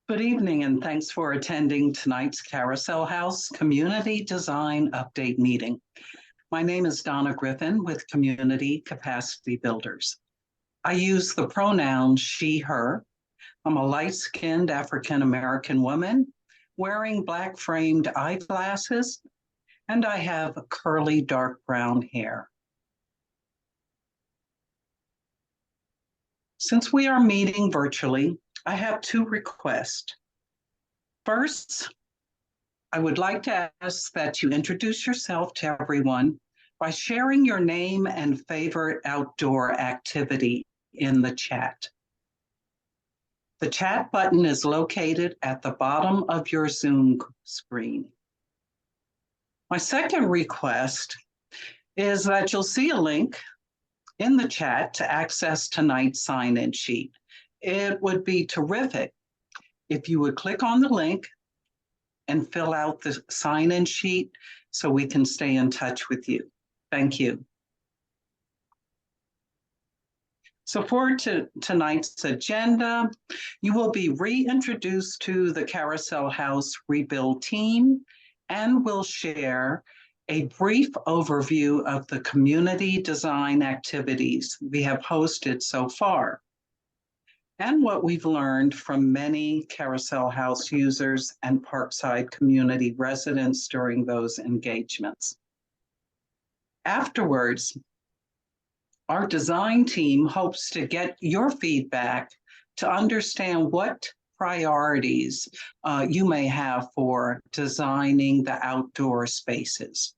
Good evening, and thanks for attending tonight's Carousel House Community Design Update Meeting. My name is Donna Griffin with Community Capacity Builders. I use the pronoun she, her. I'm a light-skinned African-American woman wearing black-framed eyeglasses, and I have curly dark brown hair. Since we are meeting virtually, I have two requests. First, I would like to ask that you introduce yourself to everyone by sharing your name and favorite outdoor activity in the chat. The chat button is located at the bottom of your Zoom screen. My second request is that you'll see a link in the chat to access tonight's sign-in sheet. It would be terrific if you would click on the link and fill out the sign-in sheet so we can stay in touch with you. Thank you. So for tonight's agenda, you will be reintroduced to the Carousel House Rebuild team and will share a brief overview of the community design activities we have hosted so far, and what we've learned from many Carousel House users and Parkside community residents during those engagements. Afterwards, our design team hopes to get your feedback to understand what priorities you may have for designing the outdoor spaces.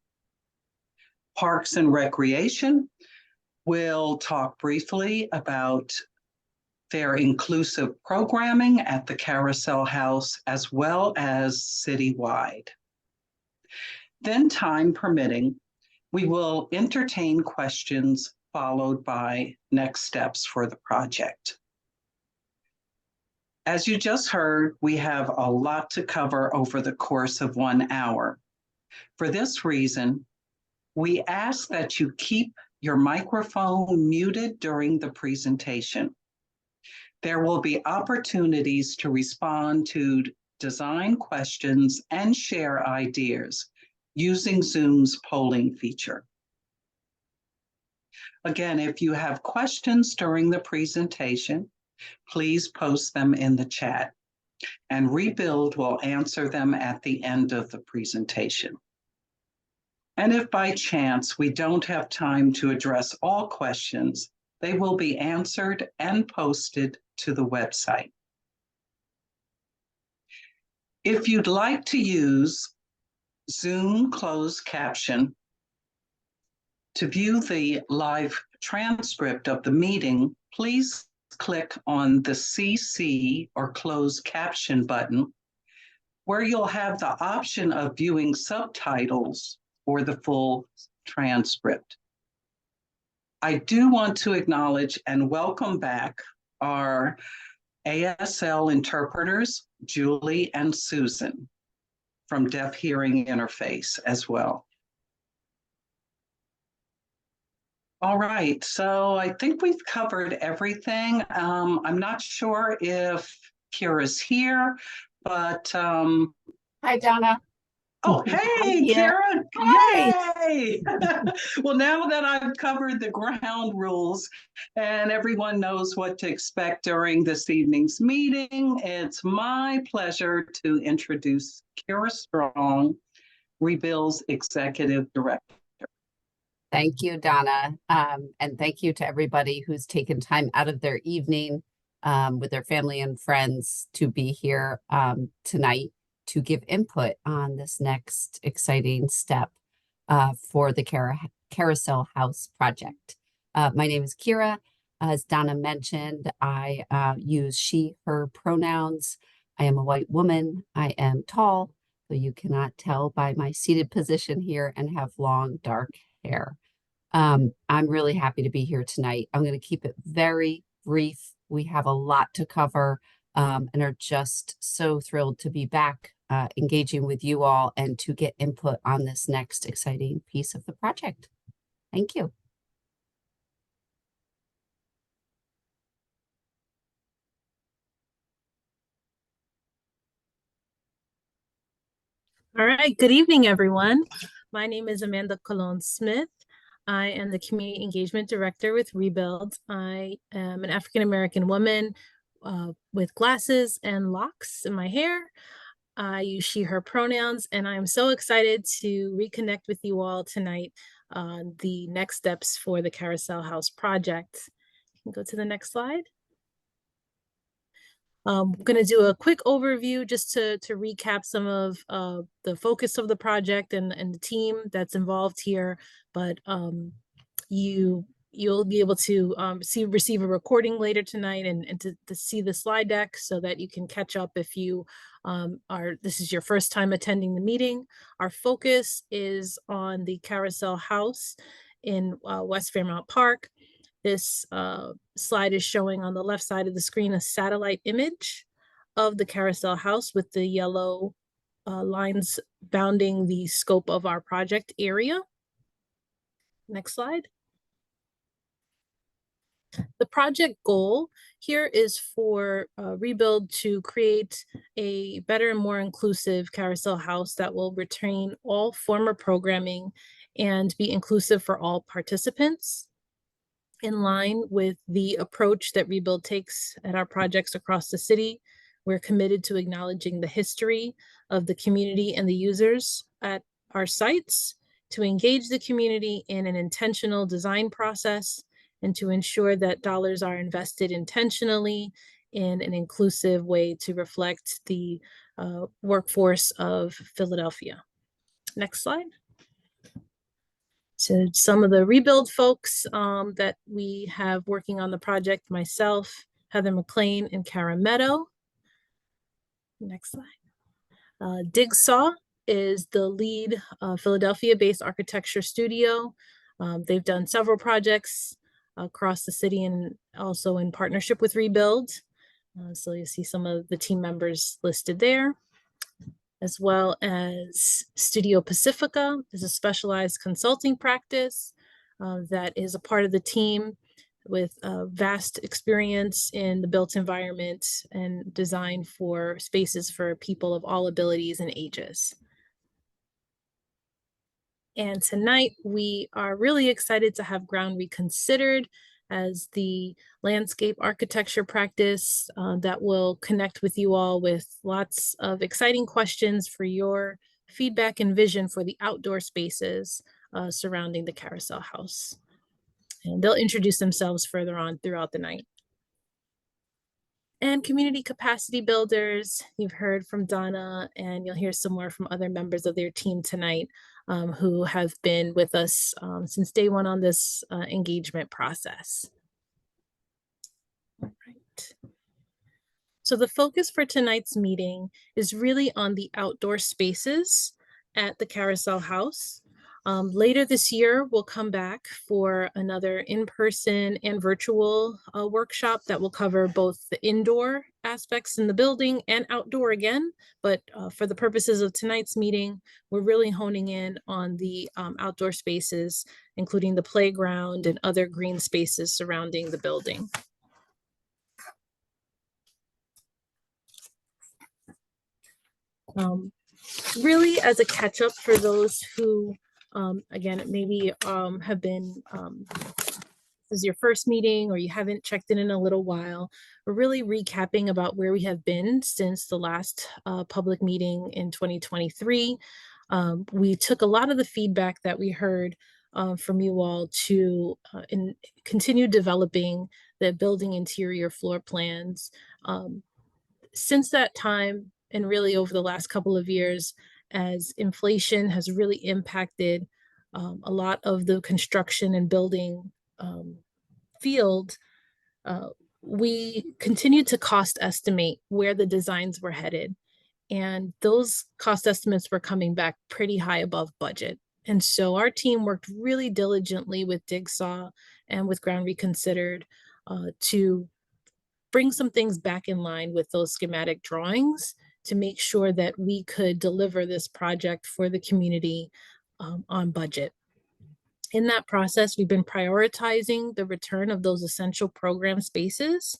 Parks and Recreation will talk briefly about their inclusive programming at the Carousel House as well as citywide. Then, time permitting, we will entertain questions followed by next steps for the project. As you just heard, we have a lot to cover over the course of 1 hour. For this reason, we ask that you keep your microphone muted during the presentation. There will be opportunities to respond to design questions and share ideas using Zoom's polling feature. Again, if you have questions during the presentation, please post them in the chat, and Rebuild will answer them at the end of the presentation. And if by chance we don't have time to address all questions, they will be answered and posted to the website. If you'd like to use Zoom closed caption to view the live transcript of the meeting, please click on the CC or closed caption button, where you'll have the option of viewing subtitles or the full transcript. I do want to acknowledge and welcome back our ASL interpreters, Julie and Susan, from Deaf Hearing Interface as well. All right, so I think we've covered everything. I'm not sure if Kira's here, but Hi, Donna. oh, hey, Yeah. Kira. Hi. Yay! Well, now that I've covered the ground rules and everyone knows what to expect during this evening's meeting, it's my pleasure to introduce Kira Strong, Rebuild's Executive Director. Thank you, Donna. And thank you to everybody who's taken time out of their evening with their family and friends to be here tonight to give input on this next exciting step for the Carousel House project. My name is Kira. As Donna mentioned, I use she, her pronouns. I am a white woman. I am tall, so you cannot tell by my seated position here, and have long, dark hair. I'm really happy to be here tonight. I'm going to keep it very brief. We have a lot to cover and are just so thrilled to be back engaging with you all and to get input on this next exciting piece of the project. Thank you. All right, good evening, everyone. My name is Amanda Colon Smith. I am the Community Engagement Director with Rebuild. I am an African American woman with glasses and locks in my hair. I use she, her pronouns, and I'm so excited to reconnect with you all tonight on the next steps for the Carousel House project. You can go to the next slide. I'm going to do a quick overview just to recap some of the focus of the project and the team that's involved here. But you'll be able to receive a recording later tonight and to see the slide deck so that you can catch up if you this is your first time attending the meeting. Our focus is on the Carousel House in West Fairmount Park. This slide is showing on the left side of the screen a satellite image of the Carousel House with the yellow lines bounding the scope of our project area. Next slide. The project goal here is for Rebuild to create a better and more inclusive Carousel House that will retain all former programming and be inclusive for all participants. In line with the approach that Rebuild takes at our projects across the city, we're committed to acknowledging the history of the community and the users at our sites, to engage the community in an intentional design process, and to ensure that dollars are invested intentionally in an inclusive way to reflect the workforce of Philadelphia. Next slide. So some of the Rebuild folks that we have working on the project, myself, Heather McLean, and Kara Meadow. Next slide. Digsaw is the lead Philadelphia-based architecture studio. They've done several projects across the city and also in partnership with Rebuild. So you see some of the team members listed there, as well as Studio Pacifica is a specialized consulting practice that is a part of the team with vast experience in the built environment and design for spaces for people of all abilities and ages. And tonight we are really excited to have Ground Reconsidered as the landscape architecture practice that will connect with you all with lots of exciting questions for your feedback and vision for the outdoor spaces surrounding the Carousel House. And they'll introduce themselves further on throughout the night. And community capacity builders, you've heard from Donna, and you'll hear some more from other members of their team tonight who have been with us since day one on this engagement process. All right. So the focus for tonight's meeting is really on the outdoor spaces at the Carousel House. Later this year, we'll come back for another in-person and virtual workshop that will cover both the indoor aspects in the building and outdoor again. But for the purposes of tonight's meeting, we're really honing in on the outdoor spaces, including the playground and other green spaces surrounding the building. Really as a catch up for those who again, maybe have been, this is your first meeting or you haven't checked in a little while. We're really recapping about where we have been since the last public meeting in 2023. We took a lot of the feedback that we heard from you all to continue developing the building interior floor plans. Since that time, and really over the last couple of years, as inflation has really impacted a lot of the construction and building field, we continued to cost estimate where the designs were headed. And those cost estimates were coming back pretty high above budget. And so our team worked really diligently with Digsaw and with Ground Reconsidered to bring some things back in line with those schematic drawings to make sure that we could deliver this project for the community on budget. In that process, we've been prioritizing the return of those essential program spaces,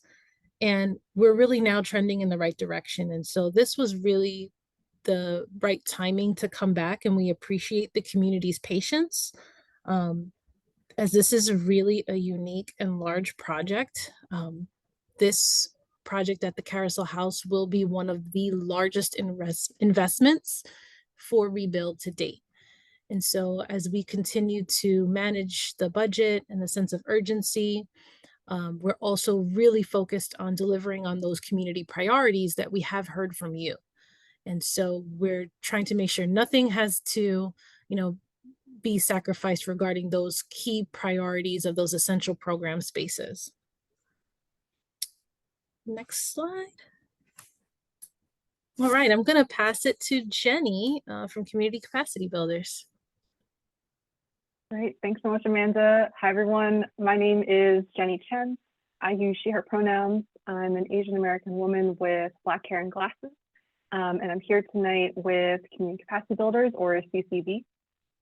and we're really now trending in the right direction. And so this was really the right timing to come back, and we appreciate the community's patience. As this is really a unique and large project, this project at the Carousel House will be one of the largest investments for rebuild to date. And so as we continue to manage the budget and the sense of urgency, we're also really focused on delivering on those community priorities that we have heard from you. And so we're trying to make sure nothing has to, be sacrificed regarding those key priorities of those essential program spaces. Next slide. All right, I'm going to pass it to Jenny from Community Capacity Builders. Great, thanks so much, Amanda. Hi, everyone. My name is Jenny Chen. I use she, her pronouns. I'm an Asian American woman with Black hair and glasses. And I'm here tonight with Community Capacity Builders, or CCB.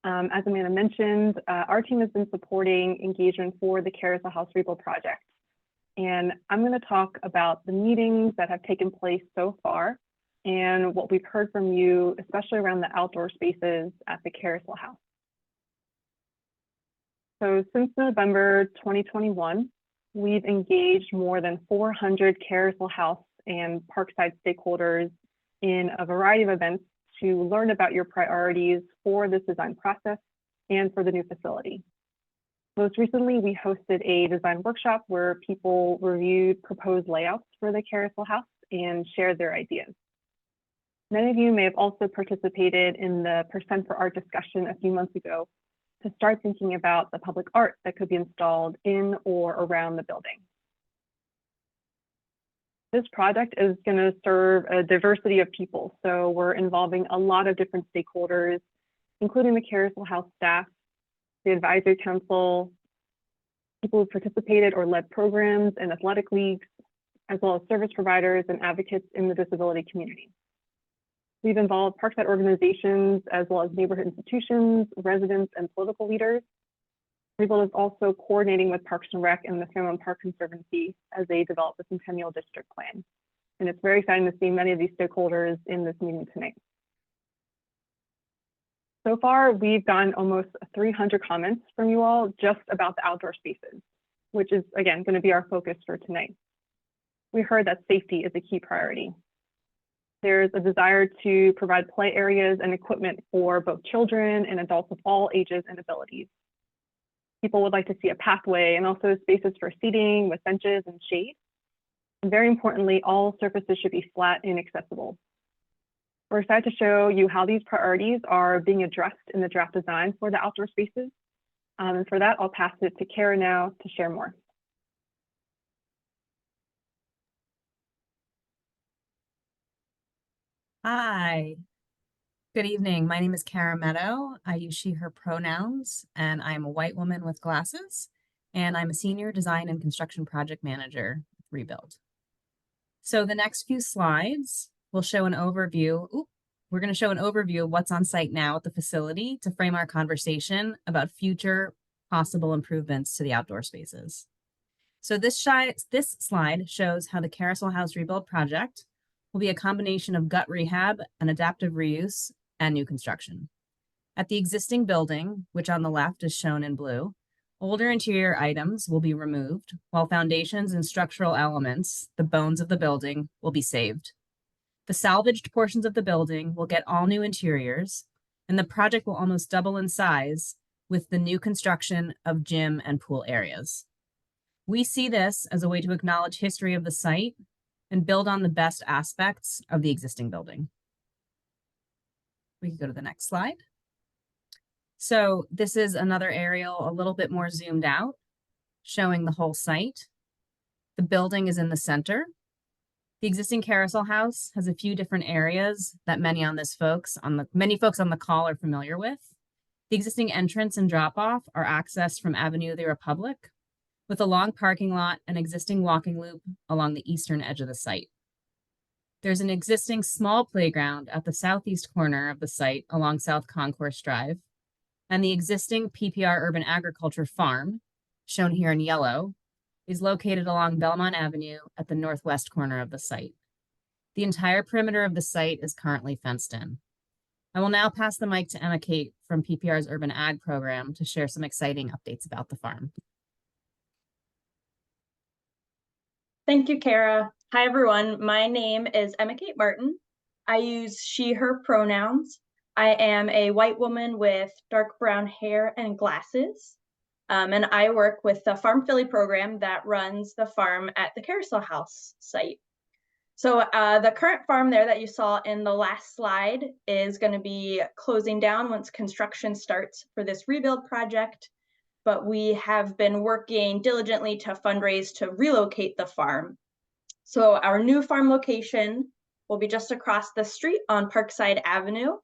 As Amanda mentioned, our team has been supporting engagement for the Carousel House Rebuild project. And I'm going to talk about the meetings that have taken place so far and what we've heard from you, especially around the outdoor spaces at the Carousel House. So since November 2021, we've engaged more than 400 Carousel House and Parkside stakeholders in a variety of events to learn about your priorities for this design process and for the new facility. Most recently, we hosted a design workshop where people reviewed proposed layouts for the Carousel House and shared their ideas. Many of you may have also participated in the Percent for Art discussion a few months ago to start thinking about the public art that could be installed in or around the building. This project is going to serve a diversity of people. So we're involving a lot of different stakeholders, including the Carousel House staff, the advisory council, people who participated or led programs and athletic leagues, as well as service providers and advocates in the disability community. We've involved Parkside organizations, as well as neighborhood institutions, residents, and political leaders. Rebuild is also coordinating with Parks and Rec and the Fairmont Park Conservancy as they develop the Centennial District Plan. And it's very exciting to see many of these stakeholders in this meeting tonight. So far, we've gotten almost 300 comments from you all just about the outdoor spaces, which is, again, going to be our focus for tonight. We heard that safety is a key priority. There's a desire to provide play areas and equipment for both children and adults of all ages and abilities. People would like to see a pathway and also spaces for seating with benches and shade. And very importantly, all surfaces should be flat and accessible. We're excited to show you how these priorities are being addressed in the draft design for the outdoor spaces. And for that, I'll pass it to Kara now to share more. Hi, good evening. My name is Kara Meadow. I use she, her pronouns, and I'm a white woman with glasses, and I'm a senior design and construction project manager with Rebuild. So the next few slides will show an overview. We're going to show an overview of what's on site now at the facility to frame our conversation about future possible improvements to the outdoor spaces. So this slide shows how the Carousel House Rebuild project will be a combination of gut rehab and adaptive reuse and new construction. At the existing building, which on the left is shown in blue, older interior items will be removed, while foundations and structural elements, the bones of the building, will be saved. The salvaged portions of the building will get all new interiors, and the project will almost double in size with the new construction of gym and pool areas. We see this as a way to acknowledge history of the site and build on the best aspects of the existing building. We can go to the next slide. So this is another aerial, a little bit more zoomed out, showing the whole site. The building is in the center. The existing Carousel House has a few different areas that many folks on the call are familiar with. The existing entrance and drop-off are accessed from Avenue of the Republic, with a long parking lot and existing walking loop along the eastern edge of the site. There's an existing small playground at the southeast corner of the site along South Concourse Drive, and the existing PPR Urban Agriculture Farm, shown here in yellow, is located along Belmont Avenue at the northwest corner of the site. The entire perimeter of the site is currently fenced in. I will now pass the mic to Emma Kate from PPR's Urban Ag program to share some exciting updates about the farm. Thank you, Kara. Hi, everyone. My name is Emma Kate Martin. I use she, her pronouns. I am a white woman with dark brown hair and glasses. And I work with the Farm Philly program that runs the farm at the Carousel House site. So the current farm there that you saw in the last slide is going to be closing down once construction starts for this rebuild project. But we have been working diligently to fundraise to relocate the farm. So our new farm location will be just across the street on Parkside Avenue.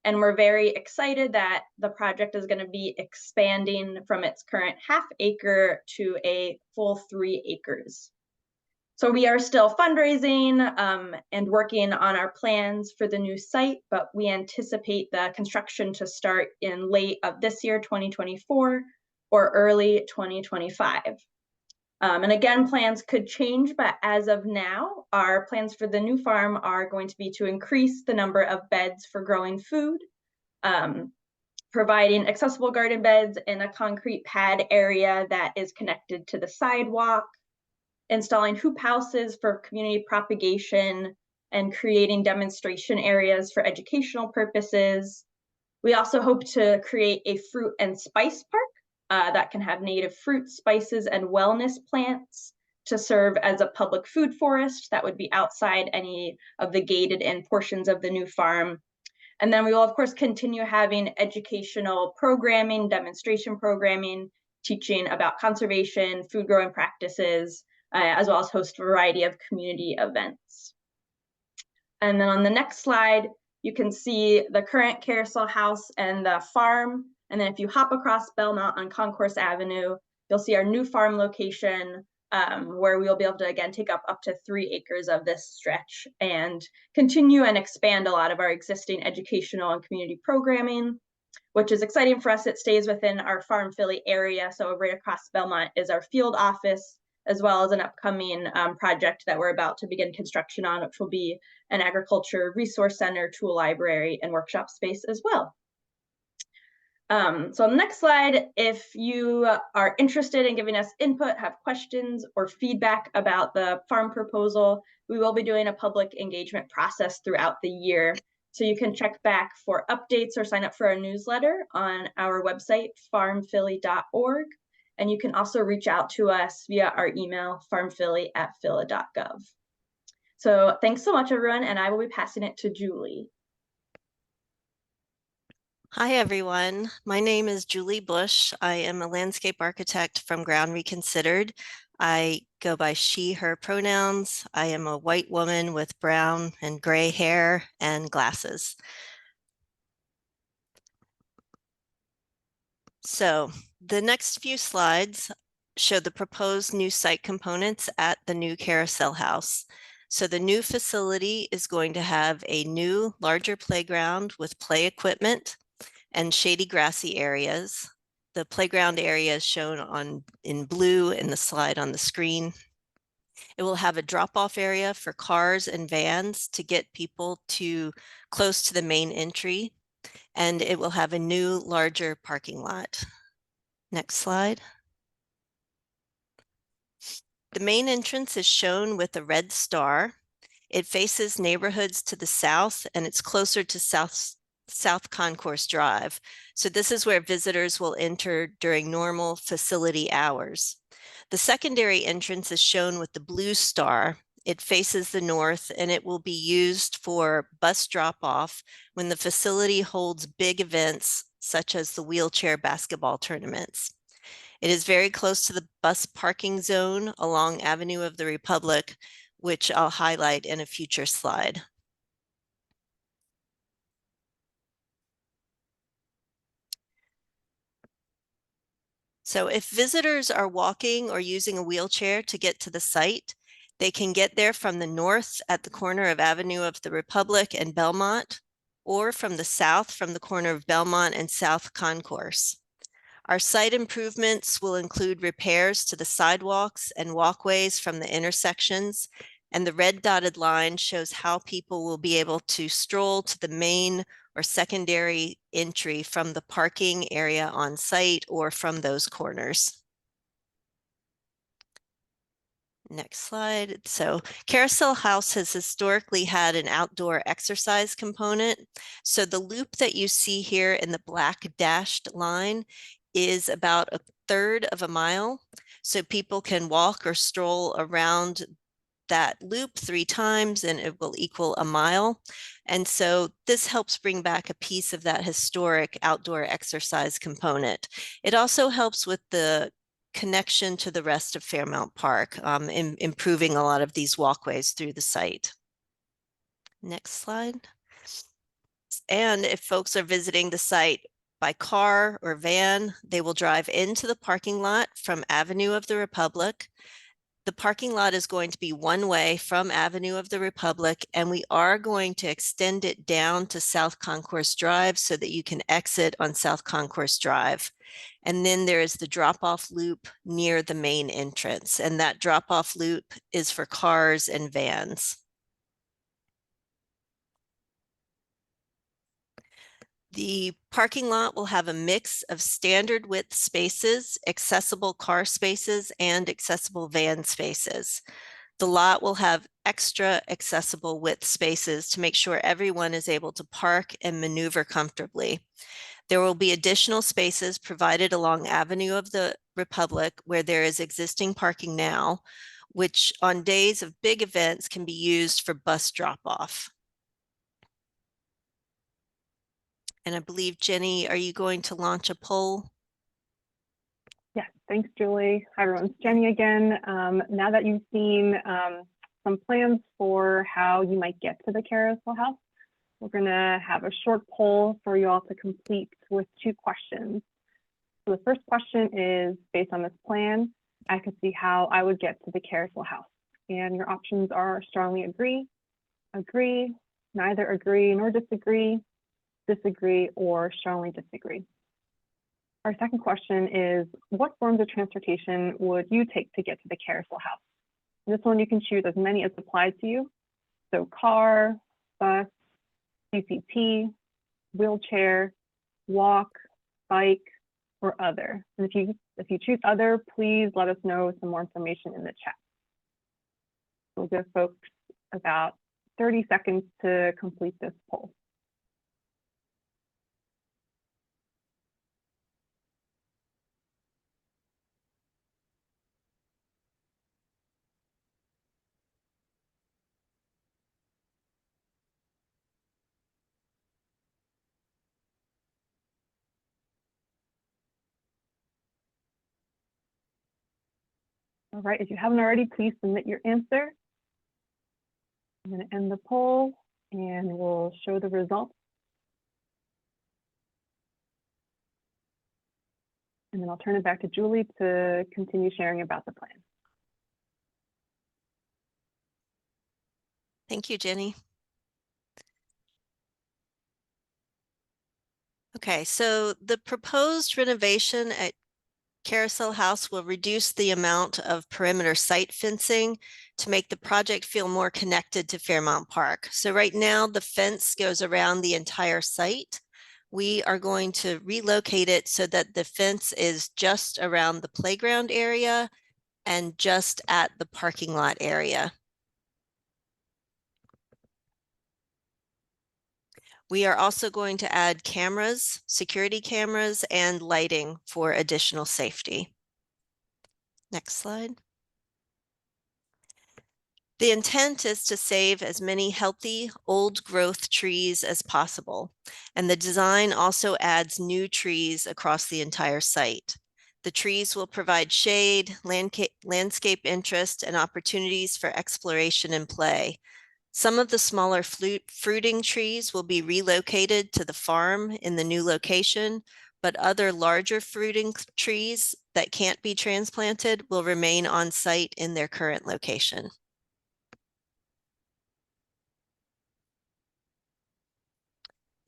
And we're very excited that the project is going to be expanding from its current ½ acre to a full 3 acres. So we are still fundraising and working on our plans for the new site, but we anticipate the construction to start in late of this year, 2024, or early 2025. And again, plans could change, but as of now, our plans for the new farm are going to be to increase the number of beds for growing food, providing accessible garden beds in a concrete pad area that is connected to the sidewalk, installing hoop houses for community propagation, and creating demonstration areas for educational purposes. We also hope to create a fruit and spice park that can have native fruits, spices, and wellness plants to serve as a public food forest that would be outside any of the gated in portions of the new farm. And then we will, of course, continue having educational programming, demonstration programming, teaching about conservation, food growing practices, as well as host a variety of community events. And then on the next slide, you can see the current Carousel House and the farm. And then if you hop across Belmont on Concourse Avenue, you'll see our new farm location where we'll be able to, again, take up to 3 acres of this stretch and continue and expand a lot of our existing educational and community programming, which is exciting for us. It stays within our Farm Philly area. So right across Belmont is our field office, as well as an upcoming project that we're about to begin construction on, which will be an agriculture resource center, tool library, and workshop space as well. So on the next slide, if you are interested in giving us input, have questions or feedback about the farm proposal, we will be doing a public engagement process throughout the year. So you can check back for updates or sign up for our newsletter on our website, farmphilly.org. And you can also reach out to us via our email, farmphilly@phila.gov. So thanks so much, everyone, and I will be passing it to Julie. Hi, everyone. My name is Julie Bush. I am a landscape architect from Ground Reconsidered. I go by she, her pronouns. I am a white woman with brown and gray hair and glasses. So the next few slides show the proposed new site components at the new Carousel House. So the new facility is going to have a new, larger playground with play equipment and shady grassy areas. The playground area is shown in blue in the slide on the screen. It will have a drop-off area for cars and vans to get people close to the main entry, and it will have a new, larger parking lot. Next slide. The main entrance is shown with a red star. It faces neighborhoods to the south, and it's closer to South Concourse Drive. So this is where visitors will enter during normal facility hours. The secondary entrance is shown with the blue star. It faces the north, and it will be used for bus drop-off when the facility holds big events such as the wheelchair basketball tournaments. It is very close to the bus parking zone along Avenue of the Republic, which I'll highlight in a future slide. So if visitors are walking or using a wheelchair to get to the site, they can get there from the north at the corner of Avenue of the Republic and Belmont, or from the south from the corner of Belmont and South Concourse. Our site improvements will include repairs to the sidewalks and walkways from the intersections, And the red dotted line shows how people will be able to stroll to the main or secondary entry from the parking area on site or from those corners. Next slide. So Carousel House has historically had an outdoor exercise component. So the loop that you see here in the black dashed line is about 1/3 of a mile. So people can walk or stroll around that loop 3 times and it will equal a mile. And so this helps bring back a piece of that historic outdoor exercise component. It also helps with the connection to the rest of Fairmount Park, improving a lot of these walkways through the site. Next slide. And if folks are visiting the site by car or van, they will drive into the parking lot from Avenue of the Republic. The parking lot is going to be one way from Avenue of the Republic, and we are going to extend it down to South Concourse Drive so that you can exit on South Concourse Drive. And then there is the drop-off loop near the main entrance, and that drop-off loop is for cars and vans. The parking lot will have a mix of standard width spaces, accessible car spaces, and accessible van spaces. The lot will have extra accessible width spaces to make sure everyone is able to park and maneuver comfortably. There will be additional spaces provided along Avenue of the Republic where there is existing parking now, which on days of big events can be used for bus drop-off. And I believe, Jenny, are you going to launch a poll? Yes, thanks, Julie. Hi, everyone. It's Jenny again. Now that you've seen some plans for how you might get to the Carousel House, we're going to have a short poll for you all to complete with 2 questions. So the first question is, based on this plan, I could see how I would get to the Carousel House. And your options are strongly agree, agree, neither agree nor disagree, disagree, or strongly disagree. Our second question is, what forms of transportation would you take to get to the Carousel House? And this one you can choose as many as apply to you. So car, bus, CCT, wheelchair, walk, bike, or other. And if you choose other, please let us know some more information in the chat. We'll give folks about 30 seconds to complete this poll. All right, if you haven't already, please submit your answer. I'm going to end the poll and we'll show the results. And then I'll turn it back to Julie to continue sharing about the plan. Thank you, Jenny. Okay, so the proposed renovation at Carousel House will reduce the amount of perimeter site fencing to make the project feel more connected to Fairmount Park. So right now the fence goes around the entire site. We are going to relocate it so that the fence is just around the playground area and just at the parking lot area. We are also going to add cameras, security cameras, and lighting for additional safety. Next slide. The intent is to save as many healthy old growth trees as possible, and the design also adds new trees across the entire site. The trees will provide shade, landscape interest, and opportunities for exploration and play. Some of the smaller fruiting trees will be relocated to the farm in the new location, but other larger fruiting trees that can't be transplanted will remain on site in their current location.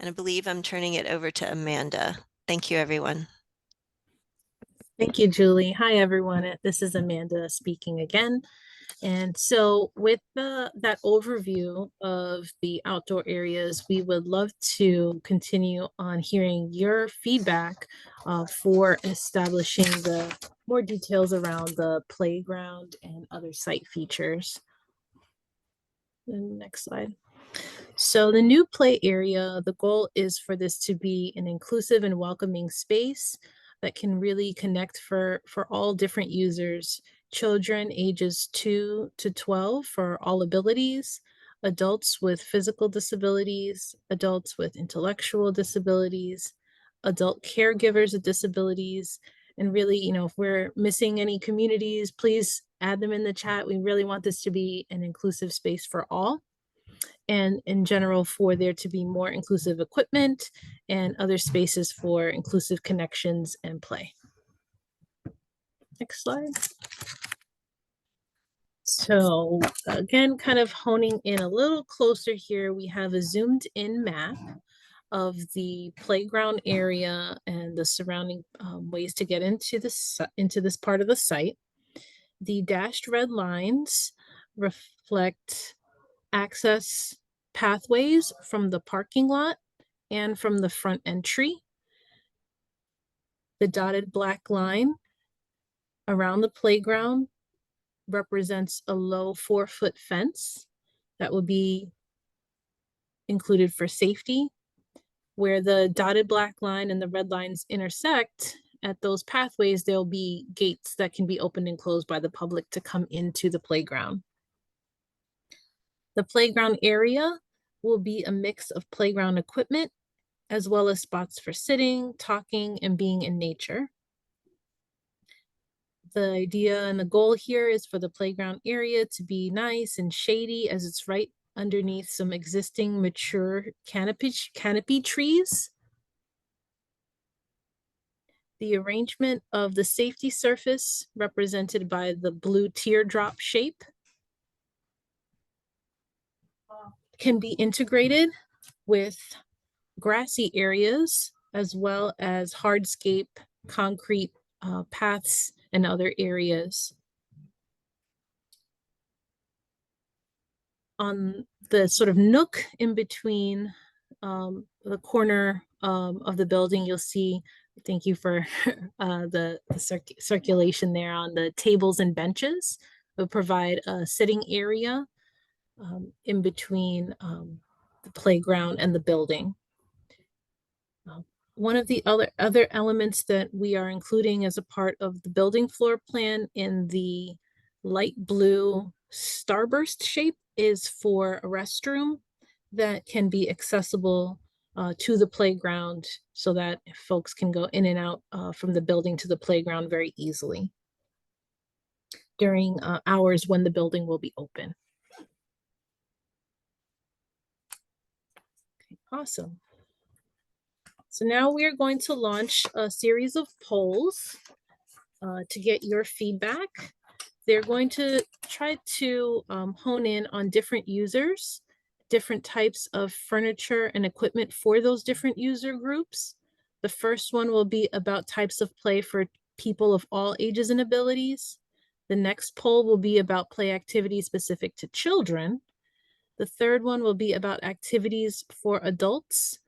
And I believe I'm turning it over to Amanda. Thank you, everyone. Thank you, Julie. Hi, everyone. This is Amanda speaking again. And so with that overview of the outdoor areas, we would love to continue on hearing your feedback for establishing the more details around the playground and other site features. Next slide. So the new play area, the goal is for this to be an inclusive and welcoming space that can really connect for all different users, children ages 2 to 12 for all abilities, adults with physical disabilities, adults with intellectual disabilities, adult caregivers with disabilities, and really, you know, if we're missing any communities, please add them in the chat. We really want this to be an inclusive space for all, and in general for there to be more inclusive equipment and other spaces for inclusive connections and play. Next slide. So again, kind of honing in a little closer here, we have a zoomed in map of the playground area and the surrounding ways to get into this part of the site. The dashed red lines reflect access pathways from the parking lot and from the front entry. The dotted black line around the playground represents a low 4-foot fence that will be included for safety. Where the dotted black line and the red lines intersect at those pathways, there'll be gates that can be opened and closed by the public to come into the playground. The playground area will be a mix of playground equipment as well as spots for sitting, talking, and being in nature. The idea and the goal here is for the playground area to be nice and shady, as it's right underneath some existing mature canopy trees. The arrangement of the safety surface represented by the blue teardrop shape can be integrated with grassy areas as well as hardscape concrete paths and other areas. On the sort of nook in between the corner of the building, you'll see, thank you for the circulation there on the tables and benches. Will provide a sitting area in between the playground and the building. One of the other elements that we are including as a part of the building floor plan in the light blue starburst shape is for a restroom that can be accessible to the playground so that folks can go in and out from the building to the playground very easily during hours when the building will be open. Okay, awesome. So now we are going to launch a series of polls to get your feedback. They're going to try to hone in on different users, different types of furniture and equipment for those different user groups. The first one will be about types of play for people of all ages and abilities. The next poll will be about play activities specific to children. The third one will be about activities for adults,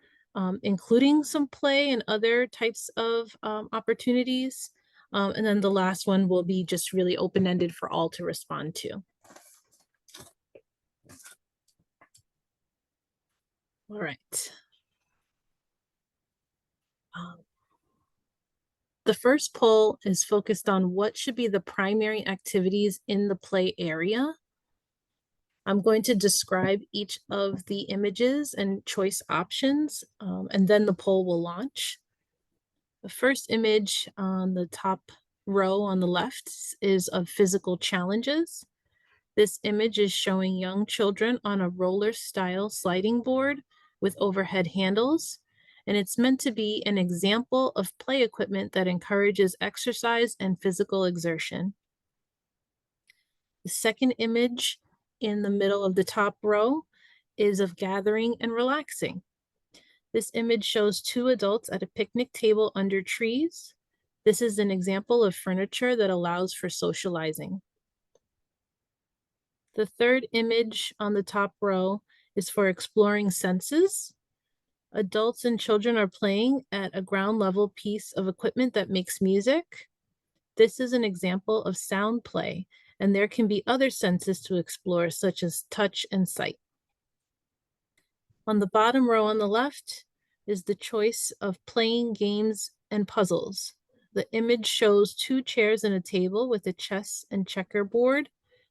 including some play and other types of opportunities. And then the last one will be just really open-ended for all to respond to. All right. The first poll is focused on what should be the primary activities in the play area. I'm going to describe each of the images and choice options, and then the poll will launch. The first image on the top row on the left is of physical challenges. This image is showing young children on a roller style sliding board with overhead handles, and it's meant to be an example of play equipment that encourages exercise and physical exertion. The second image in the middle of the top row is of gathering and relaxing. This image shows 2 adults at a picnic table under trees. This is an example of furniture that allows for socializing. The third image on the top row is for exploring senses. Adults and children are playing at a ground level piece of equipment that makes music. This is an example of sound play, and there can be other senses to explore, such as touch and sight. On the bottom row on the left is the choice of playing games and puzzles. The image shows 2 chairs and a table with a chess and checkerboard.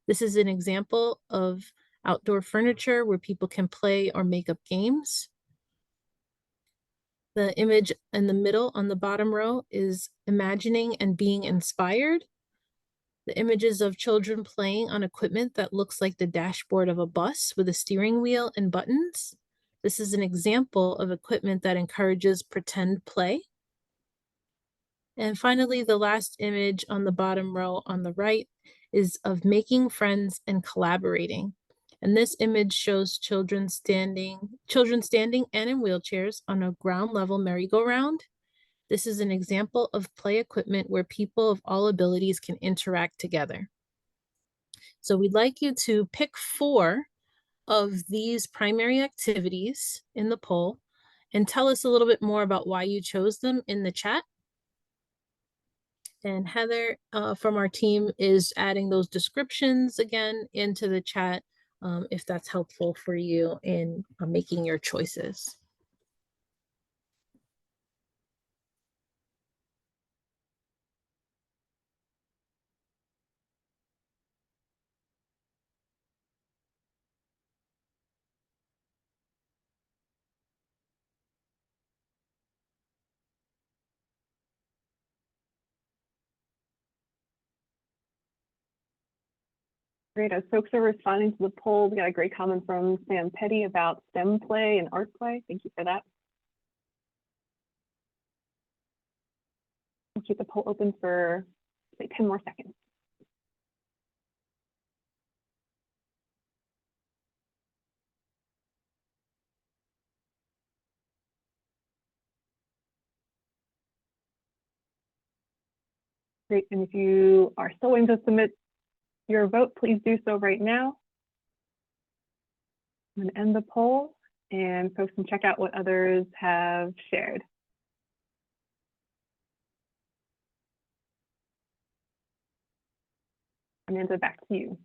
This is an example of outdoor furniture where people can play or make up games. The image in the middle on the bottom row is imagining and being inspired. The images of children playing on equipment that looks like the dashboard of a bus with a steering wheel and buttons. This is an example of equipment that encourages pretend play. And finally, the last image on the bottom row on the right is of making friends and collaborating. And this image shows children standing and in wheelchairs on a ground level merry-go-round. This is an example of play equipment where people of all abilities can interact together. So we'd like you to pick 4 of these primary activities in the poll and tell us a little bit more about why you chose them in the chat. And Heather from our team is adding those descriptions again into the chat if that's helpful for you in making your choices. Great. As folks are responding to the poll, we got a great comment from Sam Petty about STEM play and art play. Thank you for that. We'll keep the poll open for say 10 more seconds. Great. And if you are still waiting to submit your vote, please do so right now. I'm going to end the poll and folks can check out what others have shared. Amanda, back to you.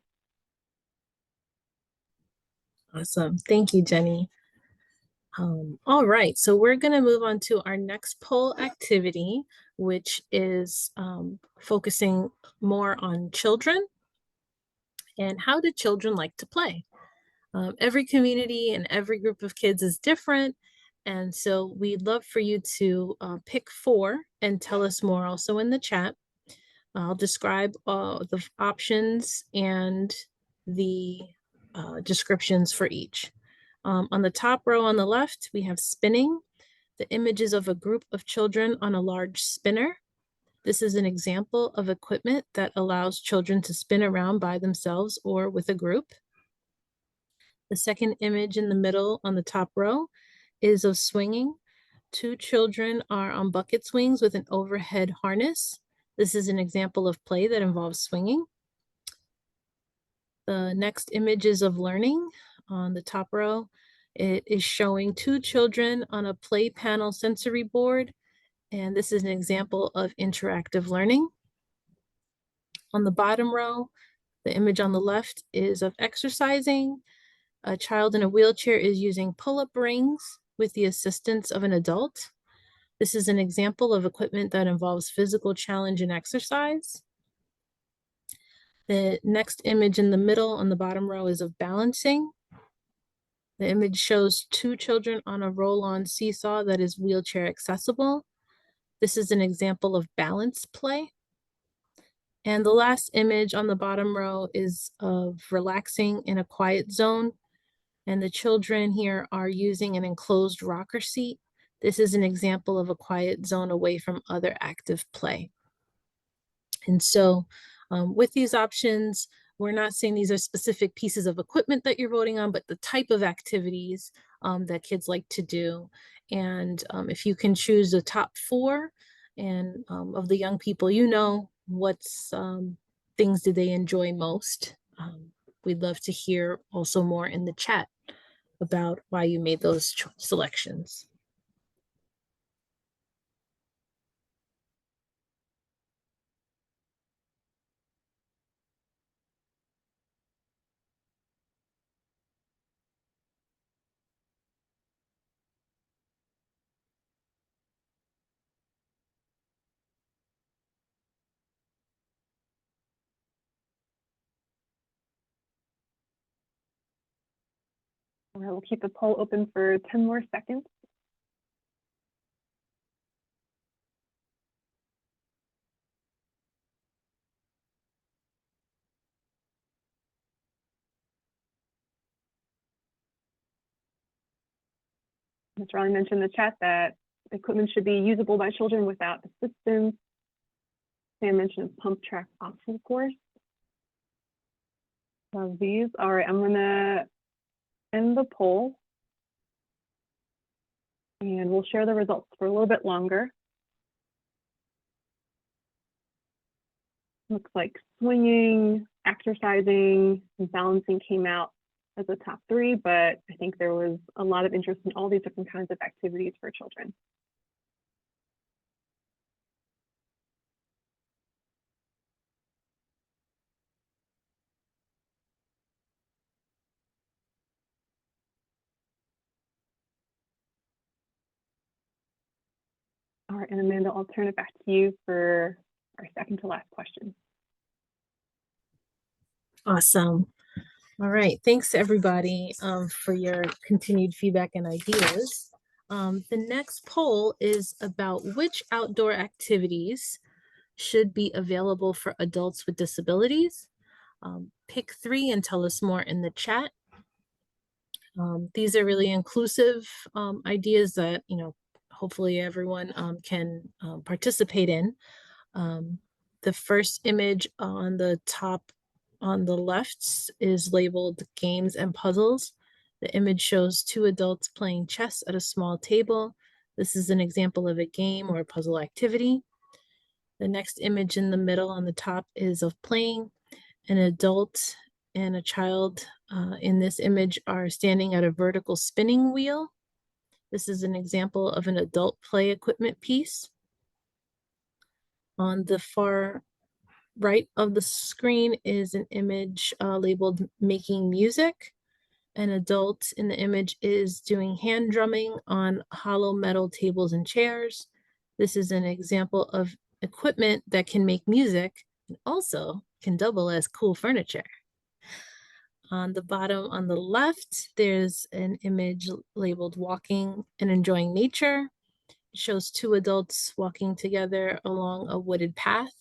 Awesome. Thank you, Jenny. All right, so we're going to move on to our next poll activity, which is focusing more on children and how do children like to play. Every community and every group of kids is different, and so we'd love for you to pick 4 and tell us more also in the chat. I'll describe the options and the descriptions for each. On the top row on the left, we have spinning. The images of a group of children on a large spinner. This is an example of equipment that allows children to spin around by themselves or with a group. The second image in the middle on the top row is of swinging. 2 children are on bucket swings with an overhead harness. This is an example of play that involves swinging. The next image is of learning. On the top row, it is showing 2 children on a play panel sensory board, and this is an example of interactive learning. On the bottom row, the image on the left is of exercising. A child in a wheelchair is using pull-up rings with the assistance of an adult. This is an example of equipment that involves physical challenge and exercise. The next image in the middle on the bottom row is of balancing. The image shows 2 children on a roll-on seesaw that is wheelchair accessible. This is an example of balance play. And the last image on the bottom row is of relaxing in a quiet zone. And the children here are using an enclosed rocker seat. This is an example of a quiet zone away from other active play. And so with these options, we're not saying these are specific pieces of equipment that you're voting on, but the type of activities that kids like to do. And if you can choose the top 4 and of the young people, you know, what's things do they enjoy most. we'd love to hear also more in the chat about why you made those selections. All right, we'll keep the poll open for 10 more seconds. Ms. Riley mentioned in the chat that equipment should be usable by children without assistance. Sam mentioned pump track obstacle course. So these are, I'm gonna end the poll and we'll share the results for a little bit longer. Looks like swinging, exercising, and balancing came out as the top 3, but I think there was a lot of interest in all these different kinds of activities for children. All right, and Amanda, I'll turn it back to you for our second to last question. Awesome. All right, thanks to everybody for your continued feedback and ideas. The next poll is about which outdoor activities should be available for adults with disabilities. Pick 3 and tell us more in the chat. These are really inclusive ideas that, you know, hopefully everyone can participate in. The first image on the top on the left is labeled games and puzzles. The image shows 2 adults playing chess at a small table. This is an example of a game or a puzzle activity. The next image in the middle on the top is of playing. An adult and a child in this image are standing at a vertical spinning wheel. This is an example of an adult play equipment piece. On the far right of the screen is an image labeled making music. An adult in the image is doing hand drumming on hollow metal tables and chairs. This is an example of equipment that can make music and also can double as cool furniture. On the bottom on the left, there's an image labeled walking and enjoying nature. It shows 2 adults walking together along a wooded path.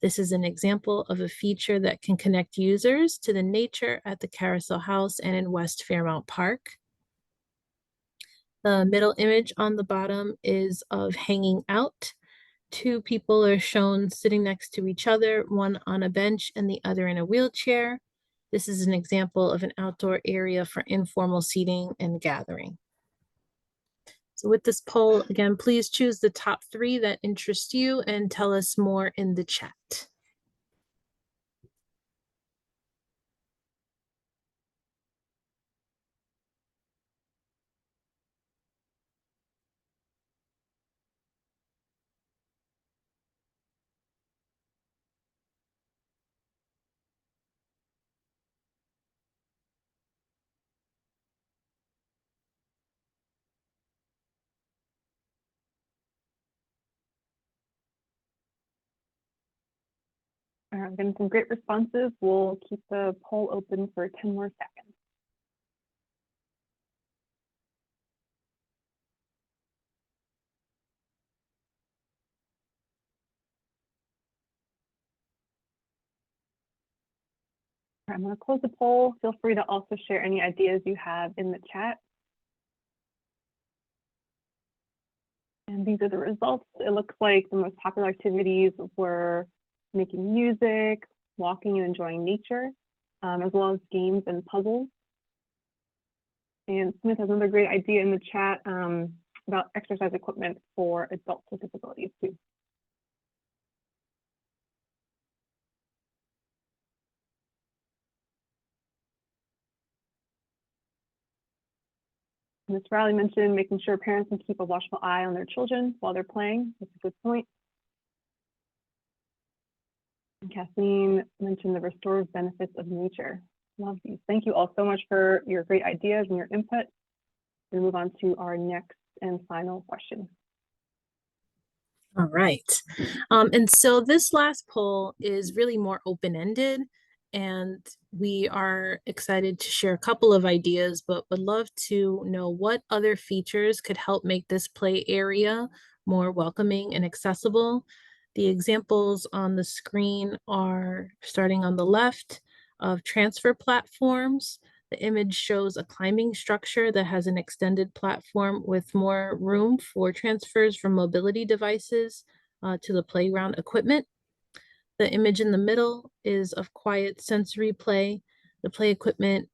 This is an example of a feature that can connect users to the nature at the Carousel House and in West Fairmount Park. The middle image on the bottom is of hanging out. 2 people are shown sitting next to each other, one on a bench and the other in a wheelchair. This is an example of an outdoor area for informal seating and gathering. So with this poll, again, please choose the top 3 that interest you and tell us more in the chat. I'm getting some great responses. We'll keep the poll open for 10 more seconds. I'm going to close the poll. Feel free to also share any ideas you have in the chat. And these are the results. It looks like the most popular activities were making music, walking and enjoying nature, as well as games and puzzles. And Smith has another great idea in the chat about exercise equipment for adults with disabilities too. Ms. Riley mentioned making sure parents can keep a watchful eye on their children while they're playing. That's a good point. And Kathleen mentioned the restorative benefits of nature. Love these. Thank you all so much for your great ideas and your input. We'll move on to our next and final question. All right. And so this last poll is really more open-ended, and we are excited to share a couple of ideas, but would love to know what other features could help make this play area more welcoming and accessible. The examples on the screen are, starting on the left, of transfer platforms. The image shows a climbing structure that has an extended platform with more room for transfers from mobility devices to the playground equipment. The image in the middle is of quiet sensory play. The play equipment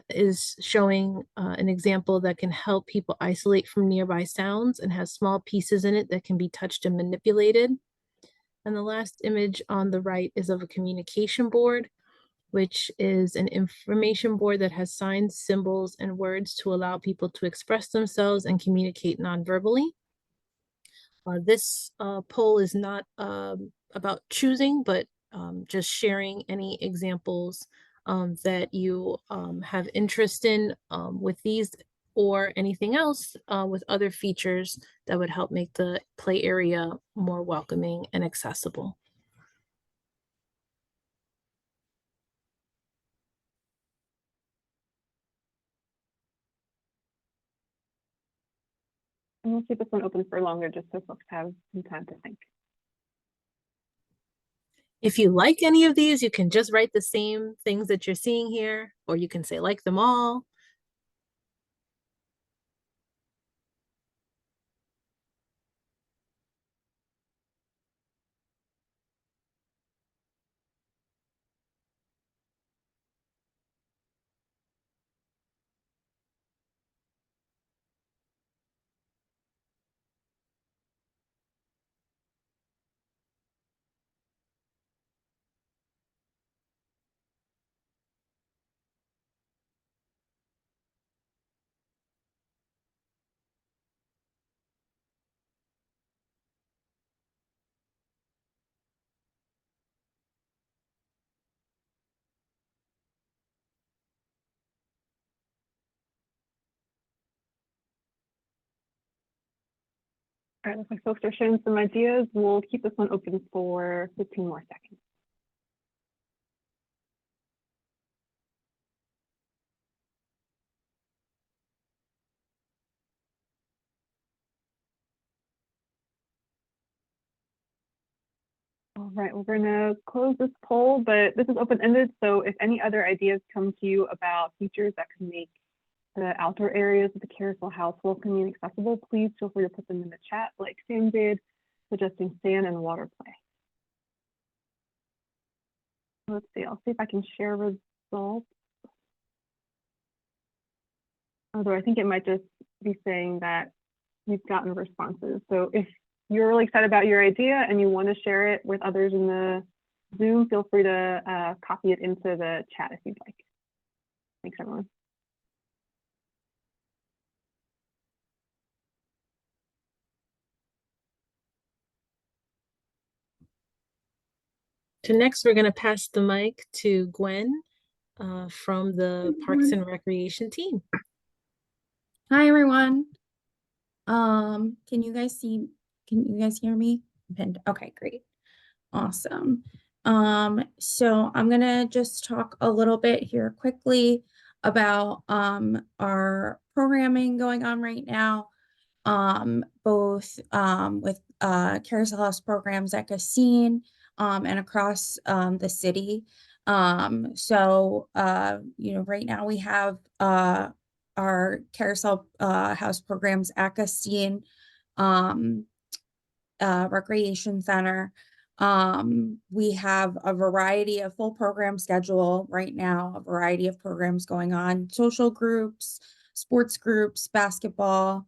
is showing an example that can help people isolate from nearby sounds and has small pieces in it that can be touched and manipulated. And the last image on the right is of a communication board, which is an information board that has signs, symbols, and words to allow people to express themselves and communicate non-verbally. This poll is not about choosing, but just sharing any examples that you have interest in with these, or anything else with other features that would help make the play area more welcoming and accessible. And we'll keep this one open for longer just so folks have some time to think. If you like any of these, you can just write the same things that you're seeing here, or you can say like them all. All right, looks like folks are sharing some ideas. We'll keep this one open for 15 more seconds. All right, we're going to close this poll, but this is open-ended. So if any other ideas come to you about features that can make the outdoor areas of the Carousel House welcoming and accessible, please feel free to put them in the chat like Sam did, suggesting sand and water play. Let's see, I'll see if I can share results. Although I think it might just be saying that we've gotten responses. So if you're really excited about your idea and you want to share it with others in the Zoom, feel free to copy it into the chat if you'd like. Thanks, everyone. So next, we're going to pass the mic to Gwen from the Parks and Recreation team. Hi, everyone. Can you guys hear me? Okay, great. Awesome. So I'm gonna just talk a little bit here quickly about our programming going on right now, both with Carousel House programs at Cassine and across the city. So right now we have our Carousel House programs at Cassine Recreation Center. We have a variety of full program schedule right now, a variety of programs going on, social groups, sports groups, basketball,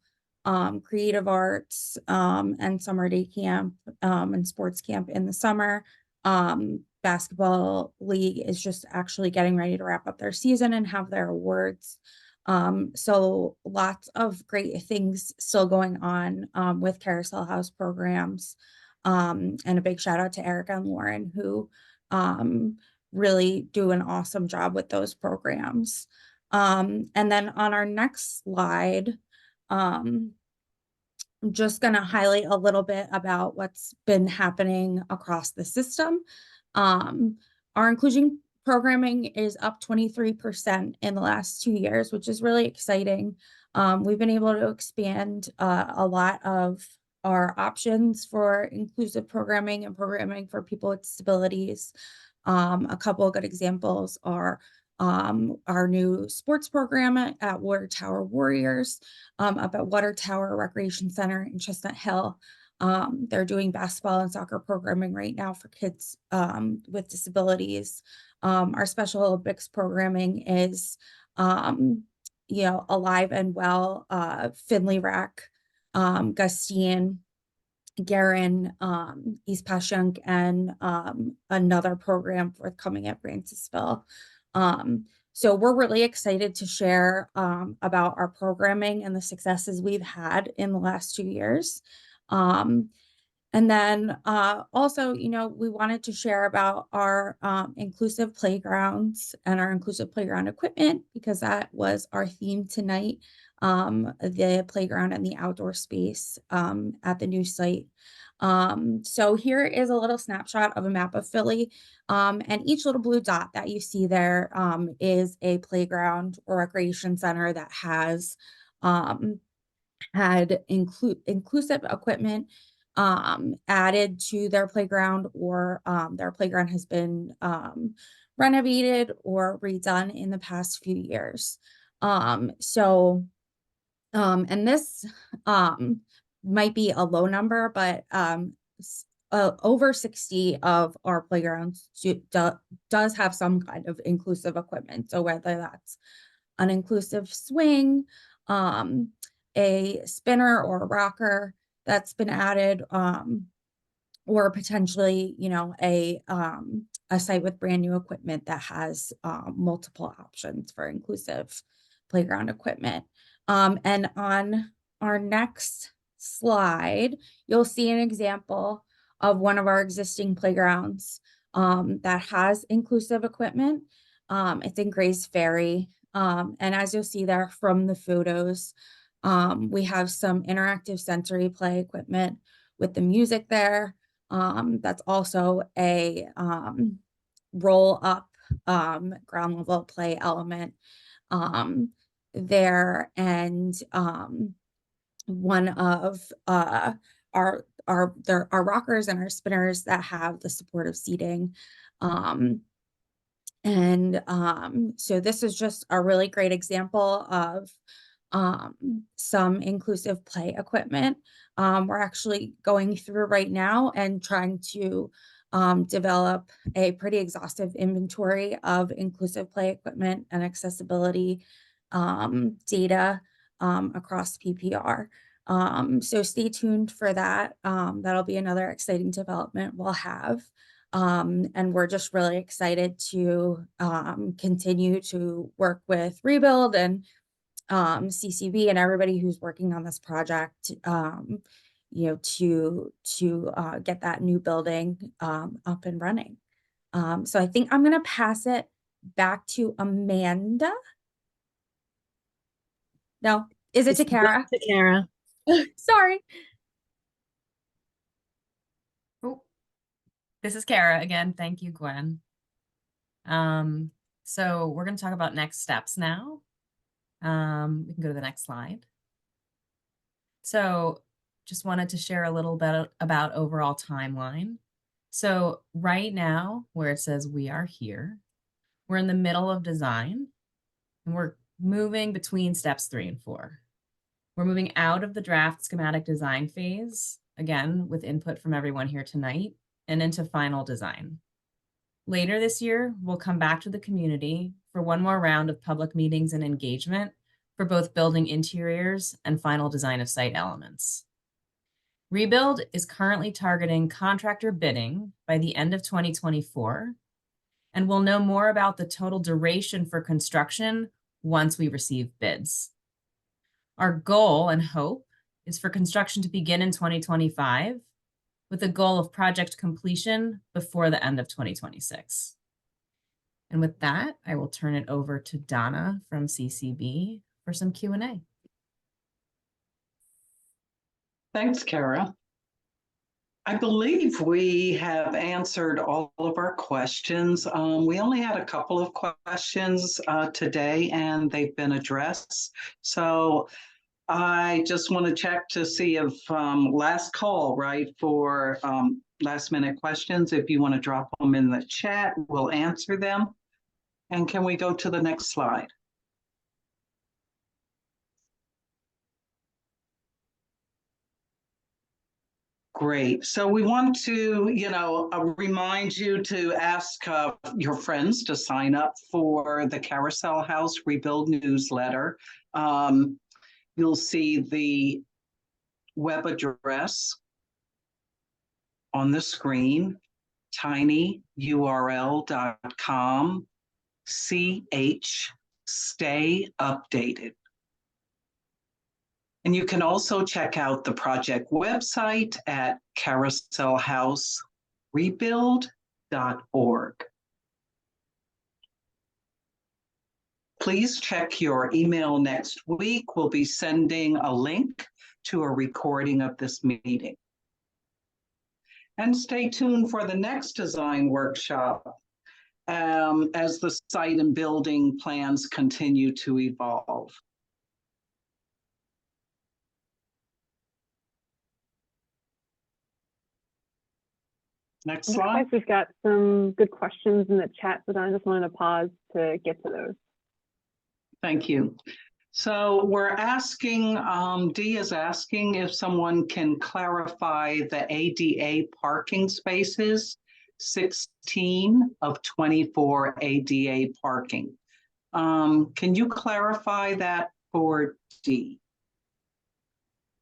creative arts, and summer day camp and sports camp in the summer. Basketball league is just actually getting ready to wrap up their season and have their awards. So lots of great things still going on with Carousel House programs. And a big shout out to Erica and Lauren, who really do an awesome job with those programs. And then on our next slide, I'm just going to highlight a little bit about what's been happening across the system. Our inclusion programming is up 23% in the last 2 years, which is really exciting. We've been able to expand a lot of our options for inclusive programming and programming for people with disabilities. A couple of good examples are our new sports program at Water Tower Warriors, up at Water Tower Recreation Center in Chestnut Hill. They're doing basketball and soccer programming right now for kids with disabilities. Our Special Olympics programming is, alive and well. Finley Rack, Gustine, Garin, East Passyunk, and another program forthcoming at Francisville. So we're really excited to share about our programming and the successes we've had in the last 2 years. And then also, we wanted to share about our inclusive playgrounds and our inclusive playground equipment, because that was our theme tonight, the playground and the outdoor space at the new site. So here is a little snapshot of a map of Philly. And each little blue dot that you see there is a playground or recreation center that has had inclusive equipment added to their playground, or their playground has been renovated or redone in the past few years. And this might be a low number, but over 60 of our playgrounds does have some kind of inclusive equipment. So whether that's an inclusive swing, a spinner or a rocker that's been added, or potentially, a site with brand new equipment that has multiple options for inclusive playground equipment. And on our next slide, you'll see an example of one of our existing playgrounds that has inclusive equipment. It's in Grays Ferry. And as you'll see there from the photos, we have some interactive sensory play equipment with the music there. That's also a roll up ground level play element there. And one of our rockers and our spinners that have the supportive seating. So this is just a really great example of some inclusive play equipment. We're actually going through right now and trying to develop a pretty exhaustive inventory of inclusive play equipment and accessibility data across PPR. So stay tuned for that. That'll be another exciting development we'll have. And we're just really excited to continue to work with Rebuild and CCV and everybody who's working on this project, to get that new building up and running. So I think I'm going to pass it back to Amanda. No, is it to Kara? To Kara. Sorry. Oh, this is Kara again. Thank you, Gwen. So we're going to talk about next steps now. We can go to the next slide. So just wanted to share a little bit about overall timeline. So right now, where it says we are here, we're in the middle of design, and we're moving between steps 3 and 4. We're moving out of the draft schematic design phase, again, with input from everyone here tonight, and into final design. Later this year, we'll come back to the community for one more round of public meetings and engagement for both building interiors and final design of site elements. Rebuild is currently targeting contractor bidding by the end of 2024, and we'll know more about the total duration for construction once we receive bids. Our goal and hope is for construction to begin in 2025 with a goal of project completion before the end of 2026. And with that, I will turn it over to Donna from CCB for some Q&A. Thanks, Kara. I believe we have answered all of our questions. We only had a couple of questions today, and they've been addressed. So I just want to check to see if last call, right, for last minute questions. If you want to drop them in the chat, we'll answer them. And can we go to the next slide? Great. So we want to, remind you to ask your friends to sign up for the Carousel House Rebuild newsletter. You'll see the web address on the screen, tinyurl.com/ch stay updated. And you can also check out the project website at carouselhouserebuild.org. Please check your email next week. We'll be sending a link to a recording of this meeting. And stay tuned for the next design workshop as the site and building plans continue to evolve. Next Looks slide. like we've got some good questions in the chat, so I just wanted to pause to get to those. Thank you. So we're asking, Dee is asking if someone can clarify the ADA parking spaces, 16 of 24 ADA parking. Can you clarify that for Dee?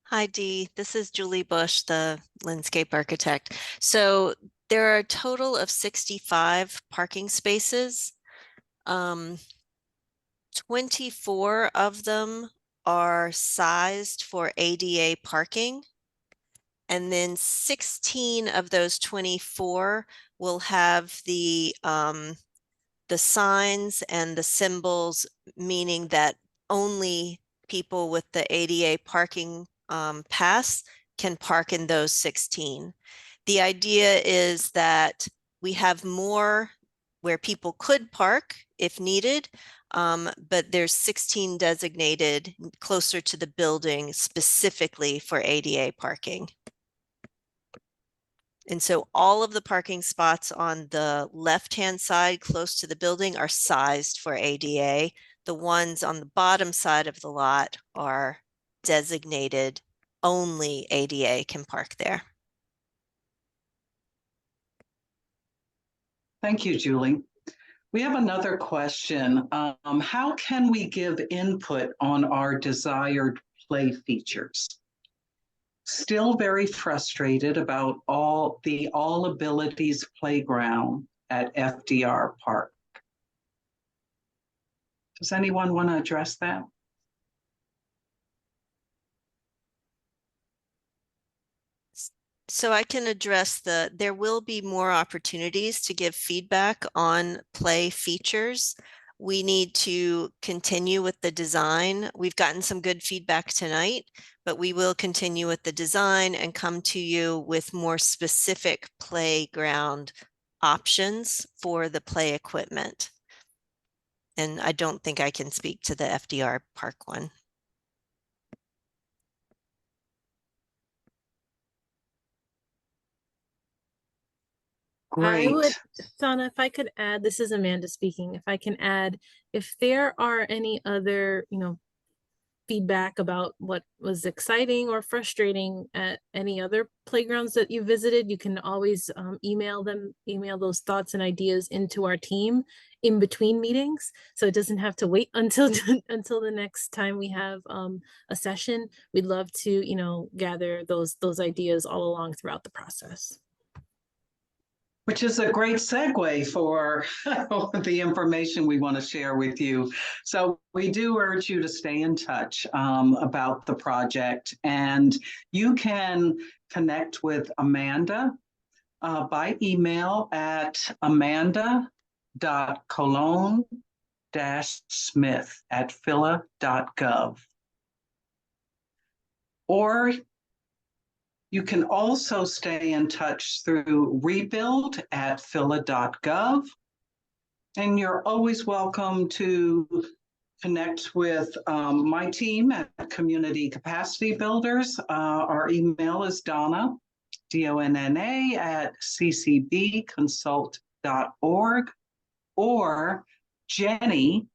Hi, Dee. This is Julie Bush, the landscape architect. So there are a total of 65 parking spaces. 24 of them are sized for ADA parking. And then 16 of those 24 will have the signs and the symbols, meaning that only people with the ADA parking pass can park in those 16. The idea is that we have more where people could park if needed, but there's 16 designated closer to the building specifically for ADA parking. And so all of the parking spots on the left-hand side close to the building are sized for ADA. The ones on the bottom side of the lot are designated only ADA can park there. Thank you, Julie. We have another question. How can we give input on our desired play features? Still very frustrated about all abilities playground at FDR Park. Does anyone want to address that? So I can address there will be more opportunities to give feedback on play features. We need to continue with the design. We've gotten some good feedback tonight, but we will continue with the design and come to you with more specific playground options for the play equipment. And I don't think I can speak to the FDR Park one. Great. I would, Donna, if I could add, this is Amanda speaking, if I can add, if there are any other, feedback about what was exciting or frustrating at any other playgrounds that you visited, you can always email those thoughts and ideas into our team in between meetings. So it doesn't have to wait until until the next time we have a session. We'd love to, gather those ideas all along throughout the process. Which is a great segue for the information we want to share with you. So we do urge you to stay in touch about the project, and you can connect with Amanda by email at amanda.colon-smith@phila.gov. Or you can also stay in touch through rebuild@phila.gov. And you're always welcome to connect with my team at Community Capacity Builders. Our email is Donna, DONNA, @ccbconsult.org, or Jenny,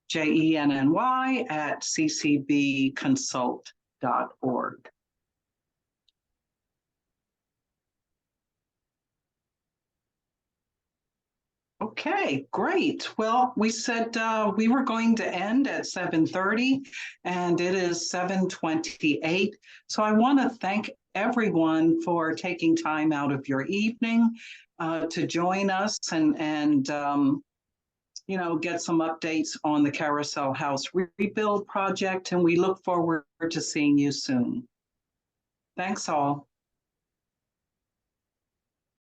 JENNY, @ccbconsult.org. Okay, great. Well, we said we were going to end at 7:30, and it is 7:28. So I want to thank everyone for taking time out of your evening to join us and get some updates on the Carousel House Rebuild project, and we look forward to seeing you soon. Thanks all.